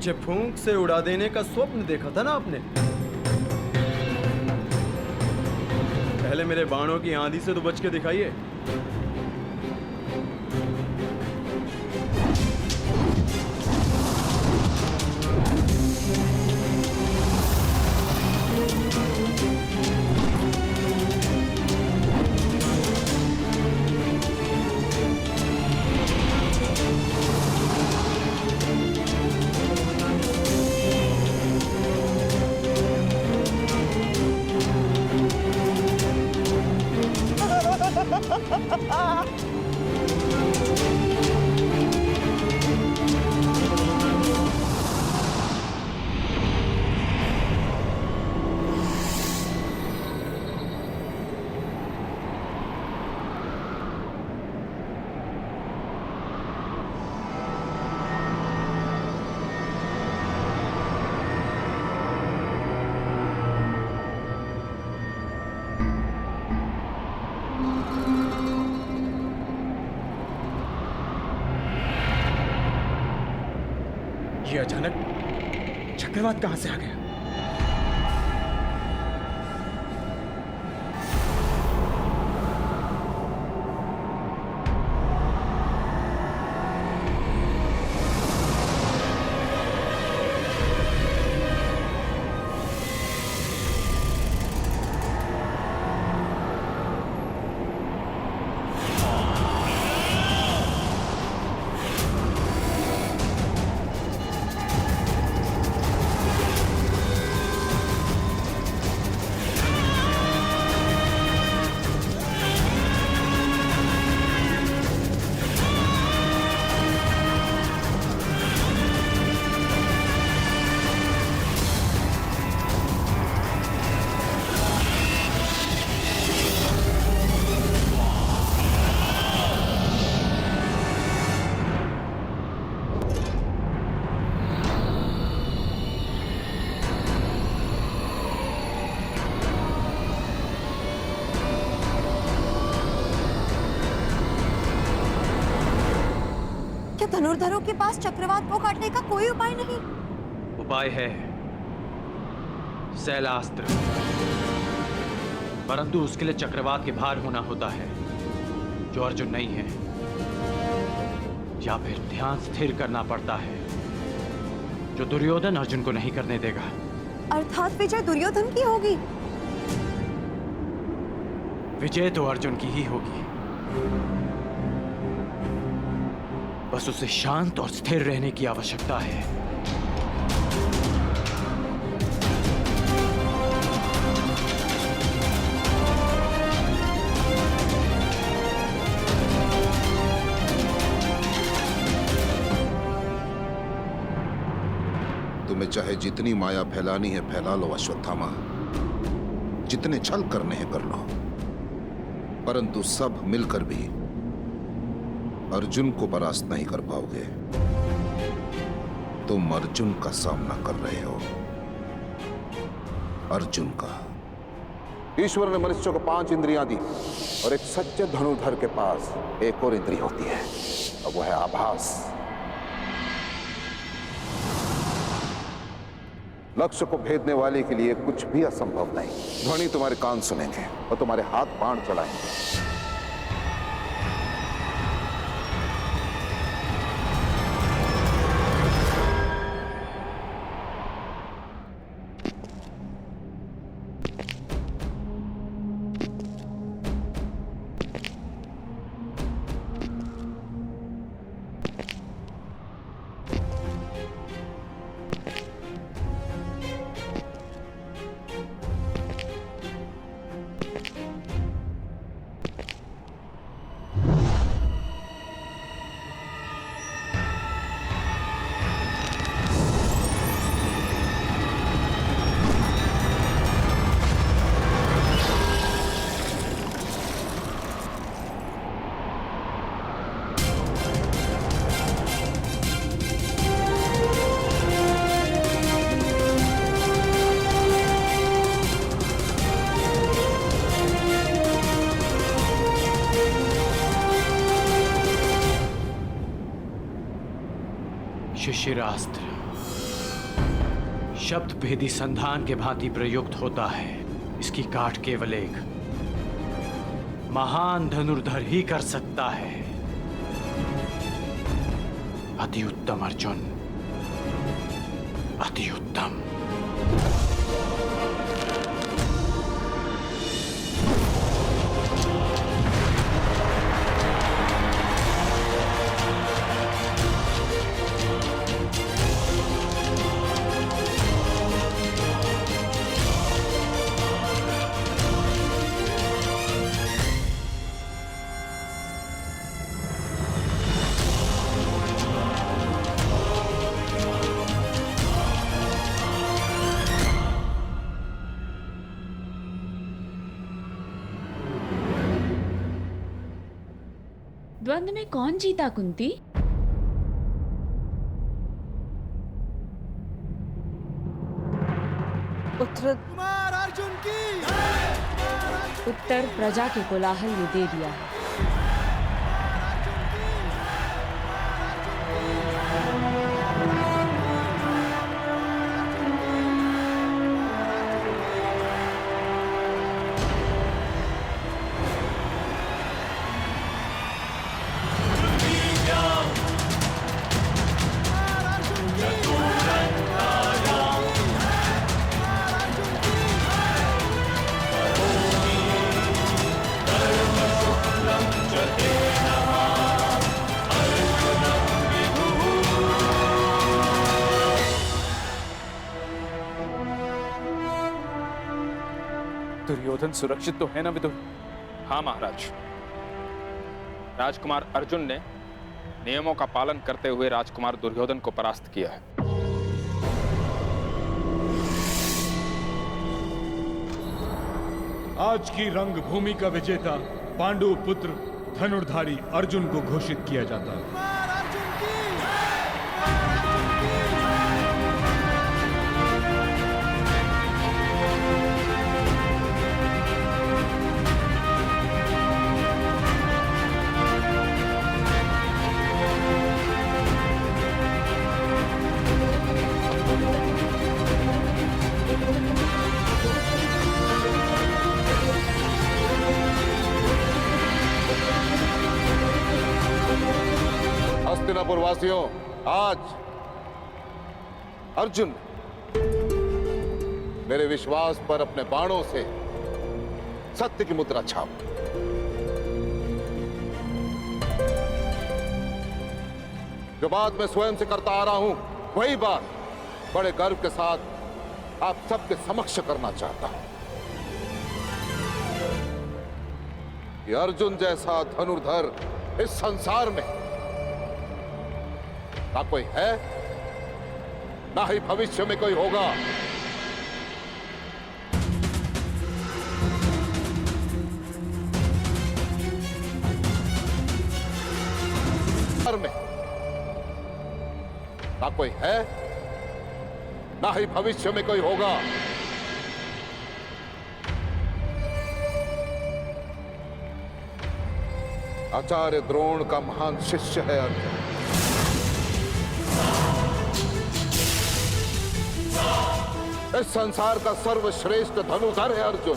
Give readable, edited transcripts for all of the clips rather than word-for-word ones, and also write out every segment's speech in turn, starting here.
मुझे फूंक से उड़ा देने का स्वप्न देखा था ना आपने? पहले मेरे बाणों की आंधी से तो बच के दिखाइए। ये अचानक चक्रवात कहां से आ गया? धनुर्धरों के पास चक्रवात को काटने का कोई उपाय नहीं? उपाय है, शैलास्त्र, परंतु उसके लिए चक्रवात के भार होना होता है जो अर्जुन नहीं है, या फिर ध्यान स्थिर करना पड़ता है जो दुर्योधन अर्जुन को नहीं करने देगा। अर्थात विजय दुर्योधन की होगी? विजय तो अर्जुन की ही होगी, बस उसे शांत और स्थिर रहने की आवश्यकता है। तुम्हें चाहे जितनी माया फैलानी है फैला लो अश्वत्थामा, जितने छल करने हैं कर लो, परंतु सब मिलकर भी अर्जुन को परास्त नहीं कर पाओगे। तुम अर्जुन का सामना कर रहे हो, अर्जुन का। ईश्वर ने मनुष्य को 5 इंद्रियां दी और एक सच्चे धनुर्धर के पास एक और इंद्रिय होती है, और वो है आभास। लक्ष्य को भेदने वाले के लिए कुछ भी असंभव नहीं। ध्वनि तुम्हारे कान सुनेंगे और तुम्हारे हाथ बाण चलाएंगे। शिशिरास्त्र। शब्द भेदी संधान के भांति प्रयुक्त होता है। इसकी काट केवल एक महान धनुर्धर ही कर सकता है। अति उत्तम अर्जुन, अति उत्तम। द्वंद्व में कौन जीता कुंती? उत्तर उत्तर प्रजा के कोलाहल ने दे दिया है। दुर्योधन सुरक्षित तो है ना विदुर? हाँ महाराज। राजकुमार अर्जुन ने नियमों का पालन करते हुए राजकुमार दुर्योधन को परास्त किया है। आज की रंगभूमि का विजेता पांडु पुत्र धनुर्धारी अर्जुन को घोषित किया जाता है। हस्तिनापुर वासियों, आज अर्जुन मेरे विश्वास पर अपने बाणों से सत्य की मुद्रा छाप। जो बात मैं स्वयं से करता आ रहा हूं, वही बात बड़े गर्व के साथ आप सबके समक्ष करना चाहता हूं कि अर्जुन जैसा धनुर्धर इस संसार में ना कोई है, ना ही भविष्य में कोई होगा। में ना कोई है, ना ही भविष्य में कोई होगा। आचार्य द्रोण का महान शिष्य है अर्जुन। इस संसार का सर्वश्रेष्ठ धनुर्धर है अर्जुन।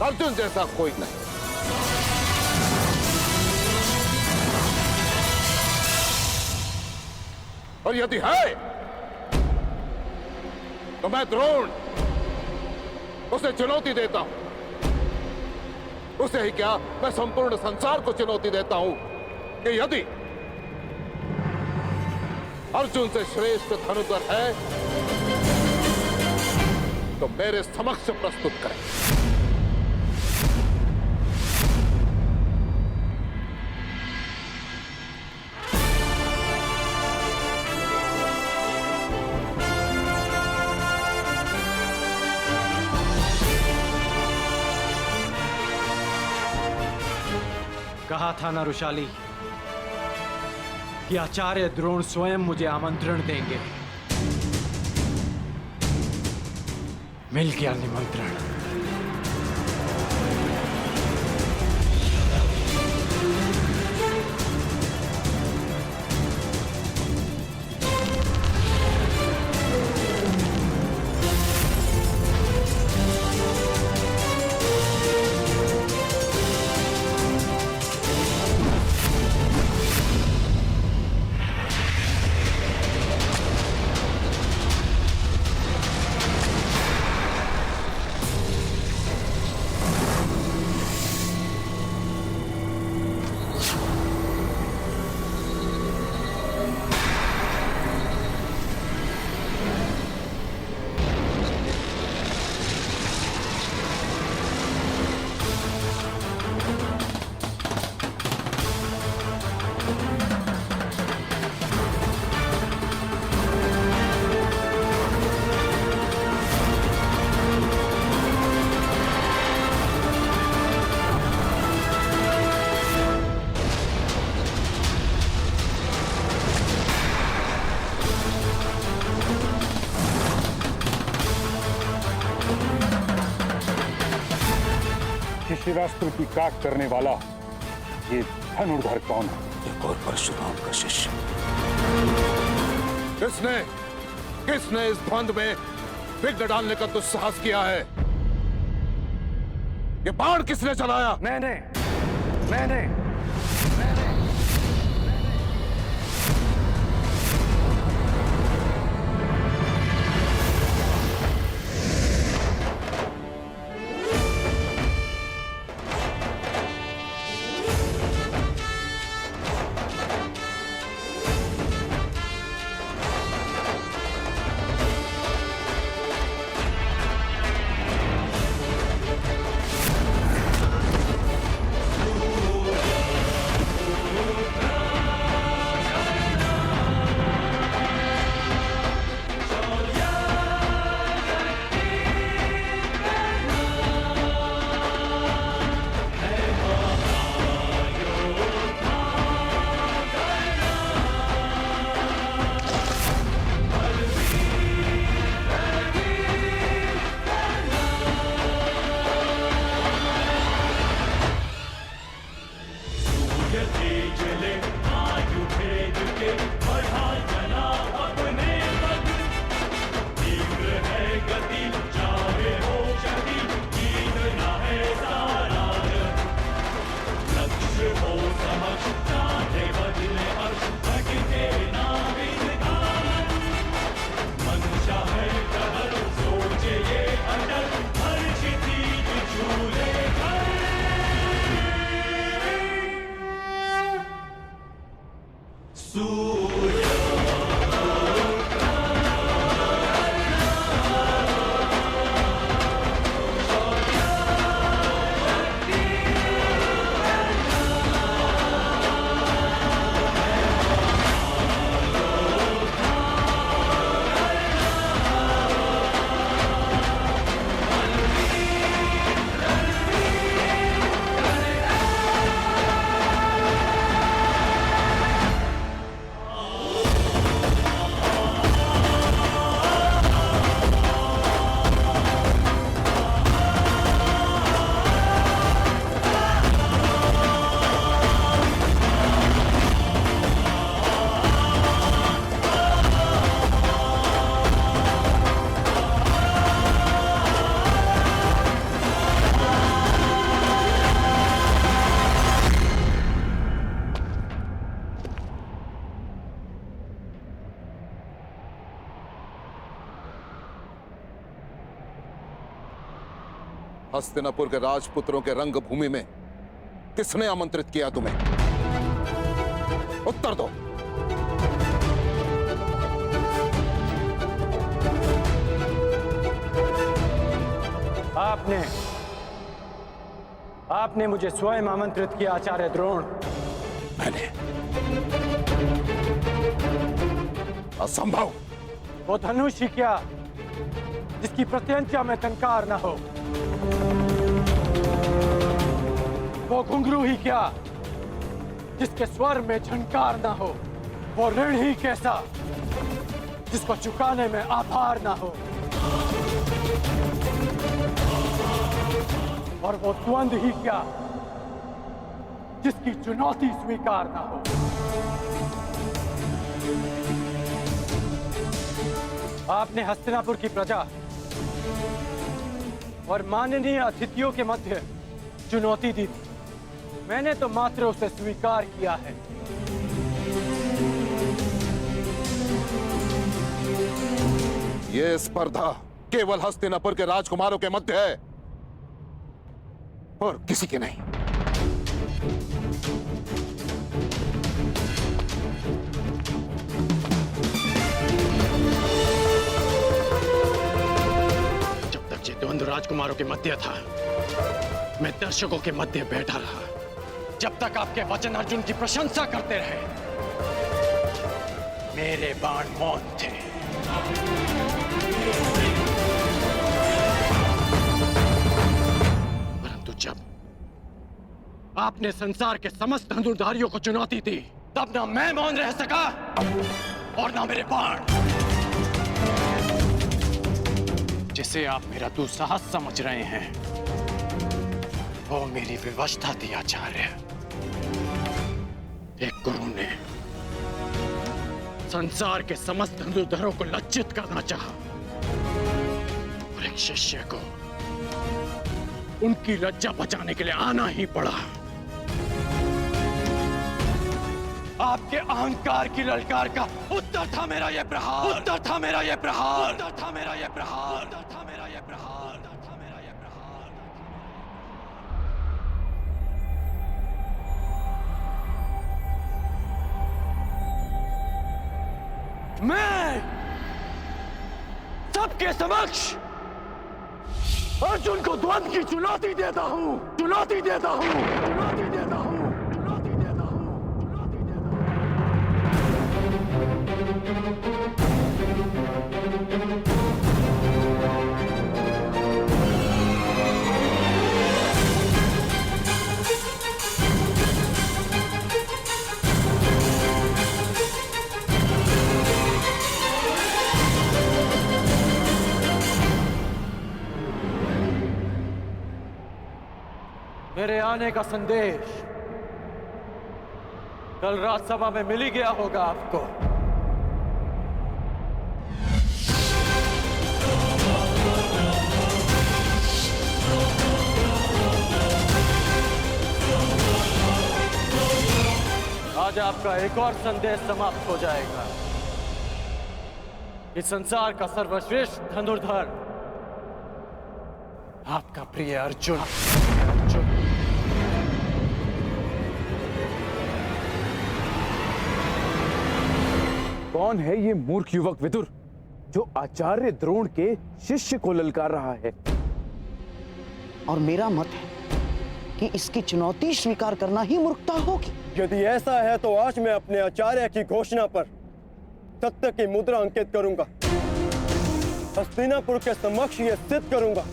अर्जुन जैसा कोई नहीं। और यदि है तो मैं द्रोण उसे चुनौती देता हूं। उसे ही क्या, मैं संपूर्ण संसार को चुनौती देता हूं कि यदि अर्जुन से श्रेष्ठ धनुर्धर है तो मेरे समक्ष प्रस्तुत करें। कहा था ना रुशाली कि आचार्य द्रोण स्वयं मुझे आमंत्रण देंगे। मिल गया निमंत्रण। शिवास्त्र की काट करने वाला ये धनुर्धर कौन है? एक और परशुराम का शिष्य। किसने इस द्वंद में विघ्न डालने का दुस्साहस किया है? ये बाण किसने चलाया? मैंने हस्तिनापुर के राजपुत्रों के रंगभूमि में किसने आमंत्रित किया तुम्हें? उत्तर दो। आपने मुझे स्वयं आमंत्रित किया आचार्य द्रोण। मैंने? असंभव। वो धनुष ही क्या जिसकी प्रत्यंचा में टंकार न हो? वो घुंघरू ही क्या जिसके स्वर में झंकार ना हो? वो ऋण ही कैसा जिसको चुकाने में आभार ना हो? और वो द्वंद ही क्या जिसकी चुनौती स्वीकार ना हो? आपने हस्तिनापुर की प्रजा और माननीय अतिथियों के मध्य चुनौती दी थी। मैंने तो मात्र उसे स्वीकार किया है। यह स्पर्धा केवल हस्तिनापुर के राजकुमारों के मध्य है और किसी के नहीं। जब तक ये द्वंद्व राजकुमारों के मध्य था, मैं दर्शकों के मध्य बैठा रहा। जब तक आपके वचन अर्जुन की प्रशंसा करते रहे, मेरे बाण मौन थे। परंतु जब आपने संसार के समस्त धनुर्धारियों को चुनौती दी, तब ना मैं मौन रह सका और ना मेरे बाण। जिसे आप मेरा दुस्साहस समझ रहे हैं, वो मेरी विवशता थी आचार्य। एक गुरु ने संसार के समस्त धनुर्धरों को लज्जित करना चाहा और एक शिष्य को उनकी लज्जा बचाने के लिए आना ही पड़ा। आपके अहंकार की ललकार का उत्तर था मेरा ये प्रहार, उत्तर था मेरा ये प्रहार, उत्तर था मेरा ये प्रहार, उत्तर था मेरा ये प्रहार, उत्तर था मेरा ये प्रहार। मैं सबके समक्ष अर्जुन को द्वंद्व की चुनौती देता हूं, चुनौती देता हूं, चुनौती देता हूं, चुनौती देता हूं, चुनौती मेरे आने का संदेश कल राज्यसभा में मिल ही गया होगा आपको। आज आपका एक और संदेश समाप्त हो जाएगा। इस संसार का सर्वश्रेष्ठ धनुर्धर आपका प्रिय अर्जुन। कौन है ये मूर्ख युवक विदुर जो आचार्य द्रोण के शिष्य को ललकार रहा है? और मेरा मत है कि इसकी चुनौती स्वीकार करना ही मूर्खता होगी। यदि ऐसा है तो आज मैं अपने आचार्य की घोषणा पर सत्य की मुद्रा अंकित करूंगा। हस्तिनापुर के समक्ष यह सिद्ध करूंगा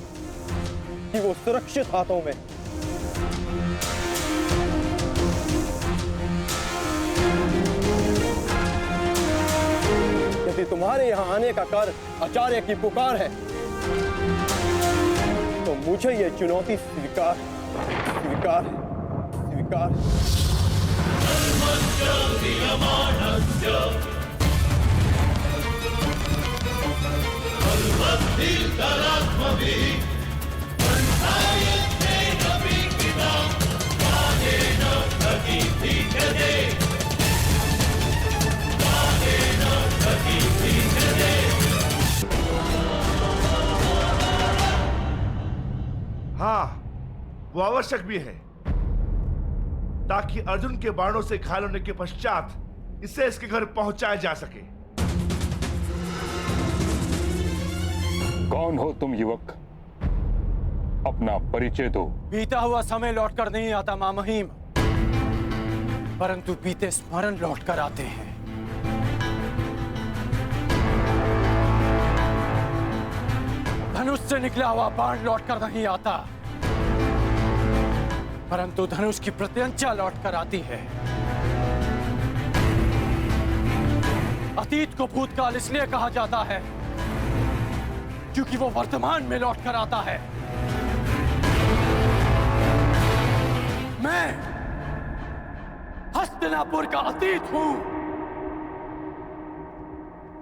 कि वो सुरक्षित हाथों में। यदि तुम्हारे यहां आने का कारण आचार्य की पुकार है तो मुझे यह चुनौती स्वीकार स्वीकार स्वीकार। हाँ, वो आवश्यक भी है ताकि अर्जुन के बाणों से घायल होने के पश्चात इसे इसके घर पहुंचाया जा सके। कौन हो तुम युवक? अपना परिचय दो। बीता हुआ समय लौट कर नहीं आता मां महिम, परंतु बीते स्मरण लौट कर आते हैं। धनुष से निकला हुआ बाण लौट कर नहीं आता, परंतु धनुष की प्रत्यंचा लौट कर आती है। अतीत को भूतकाल इसलिए कहा जाता है क्योंकि वो वर्तमान में लौट कर आता है। मैं हस्तिनापुर का अतीत हूं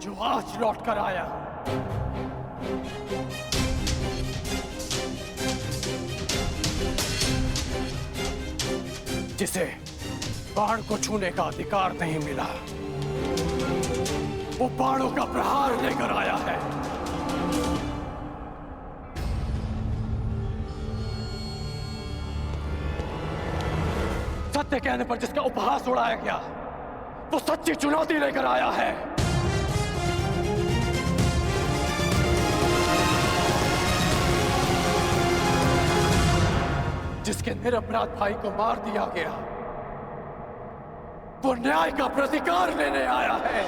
जो आज लौट कर आया। जिसे बाण को छूने का अधिकार नहीं मिला, वो बाणों का प्रहार लेकर आया है। सत्य कहने पर जिसका उपहास उड़ाया गया, वो सच्ची चुनौती लेकर आया है। जिसके निरपराध भाई को मार दिया गया, वो न्याय का प्रतिकार लेने आया है।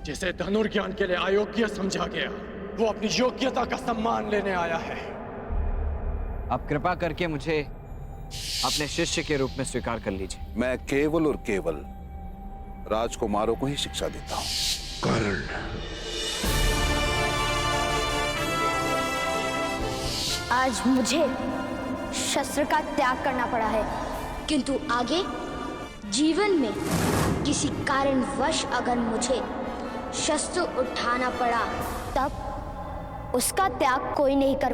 जिसे जिसे धनुर्ज्ञान के लिए अयोग्य समझा गया, वो अपनी योग्यता का सम्मान लेने आया है। आप कृपा करके मुझे अपने शिष्य के रूप में स्वीकार कर लीजिए। मैं केवल और केवल राजकुमारों को ही शिक्षा देता हूं। कर्ण, आज मुझे शस्त्र का त्याग करना पड़ा है, किंतु आगे जीवन में किसी कारणवश अगर मुझे शस्त्र उठाना पड़ा, तब उसका त्याग कोई नहीं कर